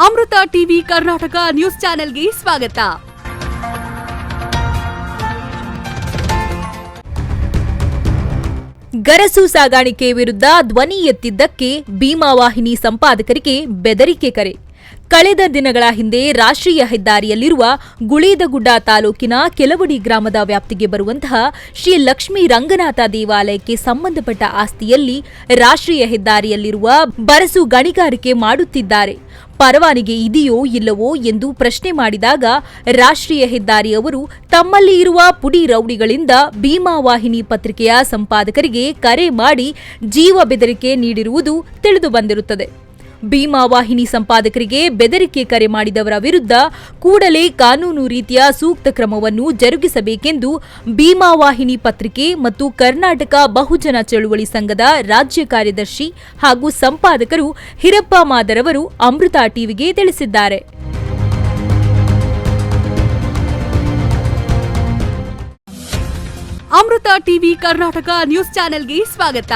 ಅಮೃತ TV Karnataka news ಚಾನೆಲ್ಗೆ ಸ್ವಾಗತ. ಗರಸು ಸಾಗಾಣಿಕೆ ವಿರುದ್ಧ ಧ್ವನಿ ಎತ್ತಿದ್ದಕ್ಕೆ ಭೀಮಾ ವಾಹಿನಿ ಸಂಪಾದಕರಿಗೆ ಬೆದರಿಕೆ ಕರೆ. ಕಳೆದ ದಿನಗಳ ಹಿಂದೆ ರಾಷ್ಟ್ರೀಯ ಹೆದ್ದಾರಿಯಲ್ಲಿರುವ ಗುಳೇದಗುಡ್ಡ ತಾಲೂಕಿನ ಕೆಲವಡಿ ಗ್ರಾಮದ ವ್ಯಾಪ್ತಿಗೆ ಬರುವಂತಹ ಶ್ರೀ ಲಕ್ಷ್ಮೀ ರಂಗನಾಥ ದೇವಾಲಯಕ್ಕೆ ಸಂಬಂಧಪಟ್ಟ ಆಸ್ತಿಯಲ್ಲಿ ರಾಷ್ಟ್ರೀಯ ಹೆದ್ದಾರಿಯಲ್ಲಿರುವ ಬರಸು ಗಣಿಗಾರಿಕೆ ಮಾಡುತ್ತಿದ್ದಾರೆ. ಪರವಾನಗಿ ಇದೆಯೋ ಇಲ್ಲವೋ ಎಂದು ಪ್ರಶ್ನೆ ಮಾಡಿದಾಗ ರಾಷ್ಟ್ರೀಯ ಹೆದ್ದಾರಿ ಅವರು ತಮ್ಮಲ್ಲಿ ಇರುವ ಪುಡಿ ರೌಡಿಗಳಿಂದ ಭೀಮಾ ವಾಹಿನಿ ಪತ್ರಿಕೆಯ ಸಂಪಾದಕರಿಗೆ ಕರೆ ಮಾಡಿ ಜೀವ ಬೆದರಿಕೆ ನೀಡಿರುವುದು ತಿಳಿದು ಬಂದಿರುತ್ತದೆ. ಭೀಮಾ ವಾಹಿನಿ ಸಂಪಾದಕರಿಗೆ ಬೆದರಿಕೆ ಕರೆ ಮಾಡಿದವರ ವಿರುದ್ಧ ಕೂಡಲೇ ಕಾನೂನು ರೀತಿಯ ಸೂಕ್ತ ಕ್ರಮವನ್ನು ಜರುಗಿಸಬೇಕೆಂದು ಭೀಮಾ ವಾಹಿನಿ ಪತ್ರಿಕೆ ಮತ್ತು ಕರ್ನಾಟಕ ಬಹುಜನ ಚಳುವಳಿ ಸಂಘದ ರಾಜ್ಯ ಕಾರ್ಯದರ್ಶಿ ಹಾಗೂ ಸಂಪಾದಕರು ಹಿರಪ್ಪ ಮಾದರ್ ಅವರು ಅಮೃತ ಟಿವಿಗೆ ತಿಳಿಸಿದ್ದಾರೆ. ಅಮೃತ ಟಿವಿ ಕರ್ನಾಟಕ ನ್ಯೂಸ್ ಚಾನೆಲ್ಗೆ ಸ್ವಾಗತ.